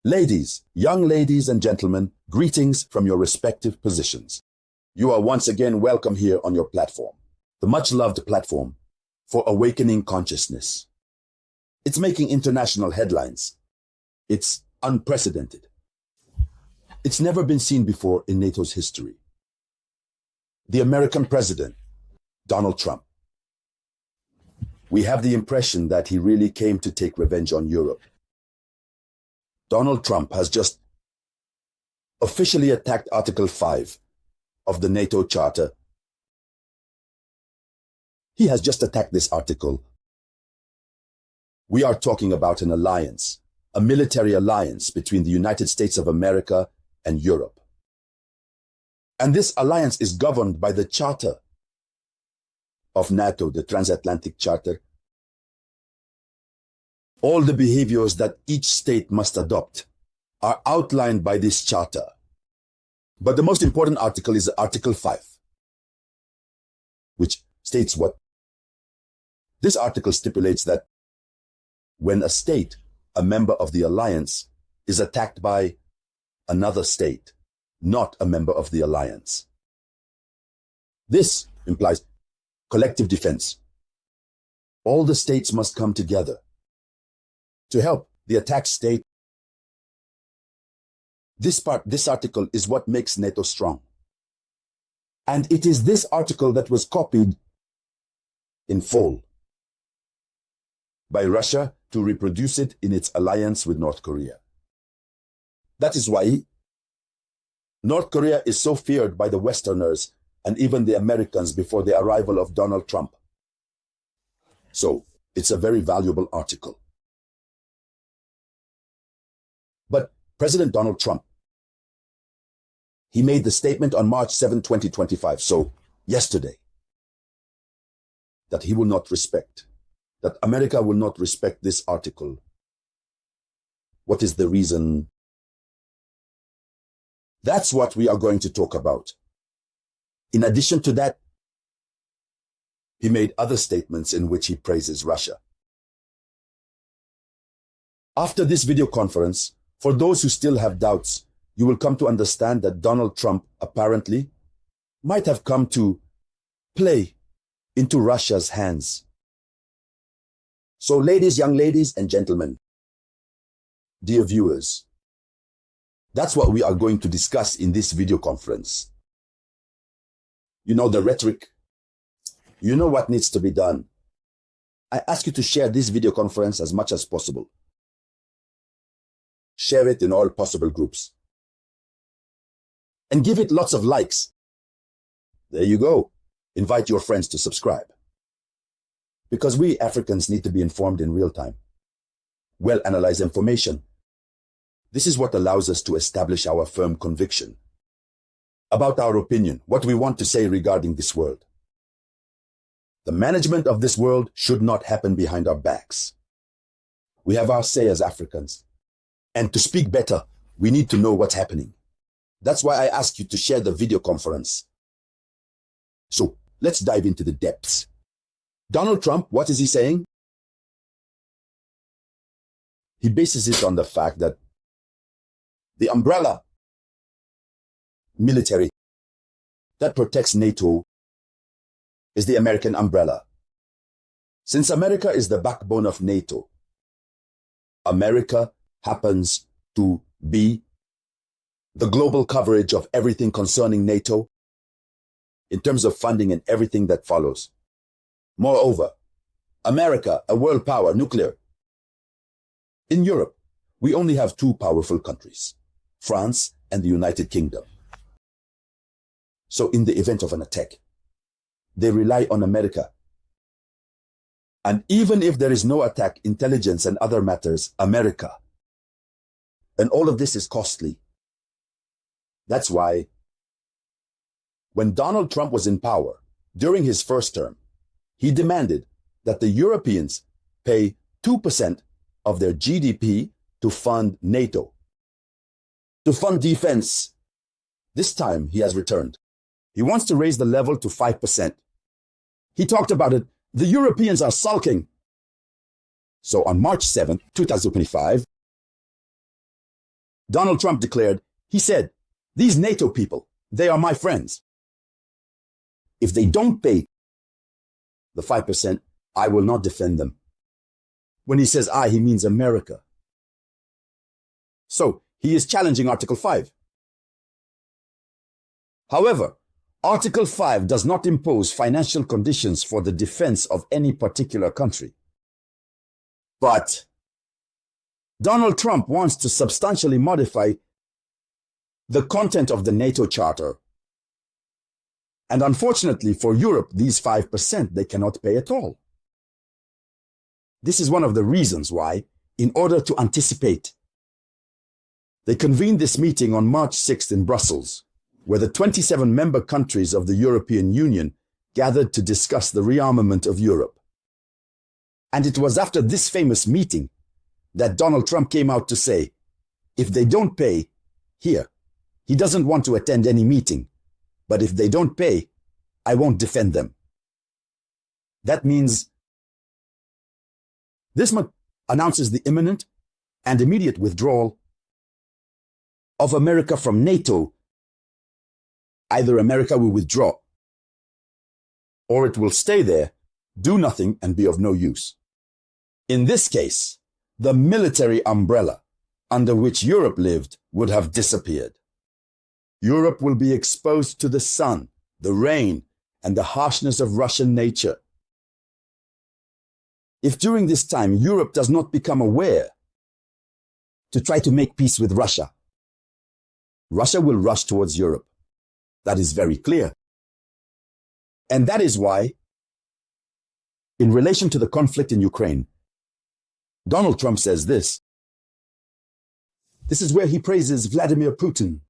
Ladies, young ladies and gentlemen, greetings from your respective positions. You are once again welcome here on your platform, the much-loved platform for awakening consciousness. It's making international headlines. It's unprecedented. It's never been seen before in NATO's history. The American president, Donald Trump. We have the impression that he really came to take revenge on Europe. Donald Trump has just officially attacked Article 5 of the NATO Charter. He has just attacked this article. We are talking about an alliance, a military alliance between the United States of America and Europe. And this alliance is governed by the Charter of NATO, the Transatlantic Charter. All the behaviors that each state must adopt are outlined by this charter. But the most important article is Article 5, which states what? This article stipulates that when a state, a member of the alliance, is attacked by another state, not a member of the alliance. This implies collective defense. All the states must come together to help the attacked state. This article is what makes NATO strong. And it is this article that was copied in full by Russia to reproduce it in its alliance with North Korea. That is why North Korea is so feared by the Westerners and even the Americans before the arrival of Donald Trump. So, it's a very valuable article. But President Donald Trump, he made the statement on March 7, 2025, so yesterday, that he will not respect, that America will not respect this article. What is the reason? That's what we are going to talk about. In addition to that, he made other statements in which he praises Russia. After this video conference, for those who still have doubts, you will come to understand that Donald Trump apparently might have come to play into Russia's hands. So ladies, young ladies and gentlemen, dear viewers, that's what we are going to discuss in this video conference. You know the rhetoric. You know what needs to be done. I ask you to share this video conference as much as possible. Share it in all possible groups. And give it lots of likes. There you go. Invite your friends to subscribe. Because we Africans need to be informed in real time. Well-analyzed information. This is what allows us to establish our firm conviction about our opinion, what we want to say regarding this world. The management of this world should not happen behind our backs. We have our say as Africans. And to speak better, we need to know what's happening. That's why I ask you to share the video conference. So let's dive into the depths. Donald Trump, what is he saying? He bases it on the fact that the umbrella military that protects NATO is the American umbrella. Since America is the backbone of NATO, America happens to be the global coverage of everything concerning NATO in terms of funding and everything that follows. Moreover, America, a world power, nuclear. In Europe, we only have two powerful countries, France and the United Kingdom. So in the event of an attack, they rely on America. And even if there is no attack, intelligence and other matters, America. And all of this is costly. That's why when Donald Trump was in power during his first term, he demanded that the Europeans pay 2% of their GDP to fund NATO, to fund defense. This time he has returned. He wants to raise the level to 5%. He talked about it. The Europeans are sulking. So on March 7th, 2025, Donald Trump declared, he said, "These NATO people, they are my friends. If they don't pay the 5%, I will not defend them." When he says I, he means America. So he is challenging Article 5. However, Article 5 does not impose financial conditions for the defense of any particular country. But Donald Trump wants to substantially modify the content of the NATO Charter. And unfortunately for Europe, these 5% they cannot pay at all. This is one of the reasons why, in order to anticipate, they convened this meeting on March 6th in Brussels, where the 27 member countries of the European Union gathered to discuss the rearmament of Europe. And it was after this famous meeting that Donald Trump came out to say, if they don't pay, here, he doesn't want to attend any meeting, but if they don't pay, I won't defend them. That means this month announces the imminent and immediate withdrawal of America from NATO. Either America will withdraw, or it will stay there, do nothing, and be of no use. In this case, the military umbrella under which Europe lived would have disappeared. Europe will be exposed to the sun, the rain, and the harshness of Russian nature. If during this time Europe does not become aware to try to make peace with Russia, Russia will rush towards Europe. That is very clear. And that is why, in relation to the conflict in Ukraine, Donald Trump says this. This is where he praises Vladimir Putin.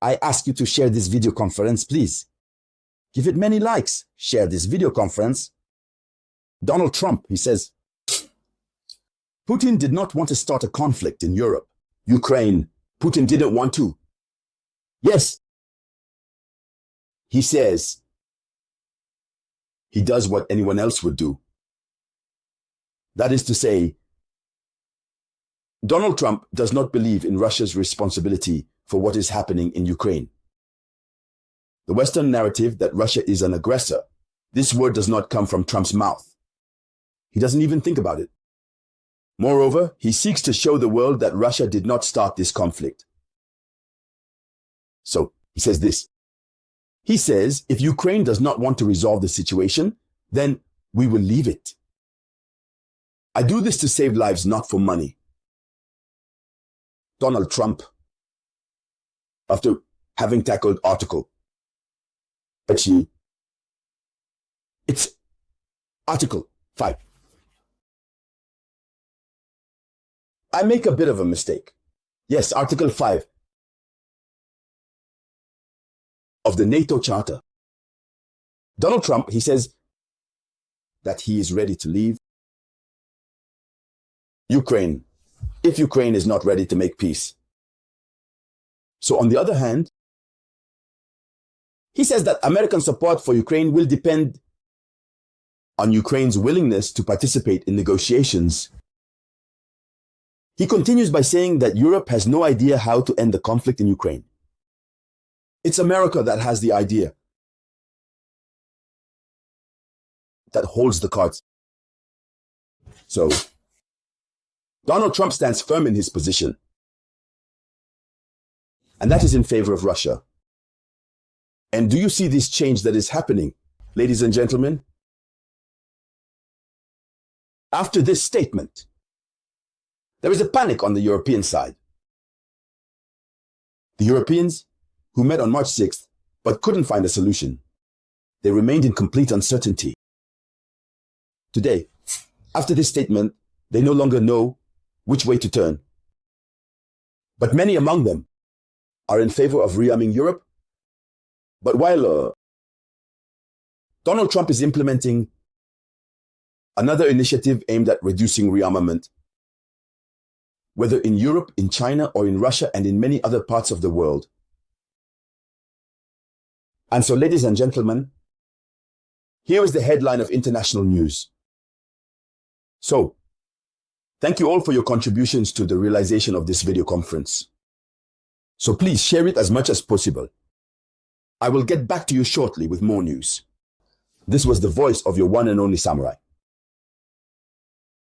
I ask you to share this video conference, please. Give it many likes. Share this video conference. Donald Trump, he says, Putin did not want to start a conflict in Europe. Ukraine, Putin didn't want to. Yes. He says he does what anyone else would do. That is to say, Donald Trump does not believe in Russia's responsibility for what is happening in Ukraine. The Western narrative that Russia is an aggressor, this word does not come from Trump's mouth. He doesn't even think about it. Moreover, he seeks to show the world that Russia did not start this conflict. So, he says this. He says, if Ukraine does not want to resolve the situation, then we will leave it. I do this to save lives, not for money. Donald Trump, after having tackled Article, actually, it's Article 5. I make a bit of a mistake. Yes, Article 5 of the NATO Charter. Donald Trump, he says that he is ready to leave Ukraine if Ukraine is not ready to make peace. So on the other hand, he says that American support for Ukraine will depend on Ukraine's willingness to participate in negotiations. He continues by saying that Europe has no idea how to end the conflict in Ukraine. It's America that has the idea, that holds the cards. So, Donald Trump stands firm in his position, and that is in favor of Russia. And do you see this change that is happening, ladies and gentlemen? After this statement, there is a panic on the European side. The Europeans, who met on March 6th but couldn't find a solution, they remained in complete uncertainty. Today, after this statement, they no longer know which way to turn. But many among them are in favor of rearming Europe. But while Donald Trump is implementing another initiative aimed at reducing rearmament, whether in Europe, in China, or in Russia, and in many other parts of the world. And so, ladies and gentlemen, here is the headline of international news. So, thank you all for your contributions to the realization of this video conference. So please share it as much as possible. I will get back to you shortly with more news. This was the voice of your one and only samurai.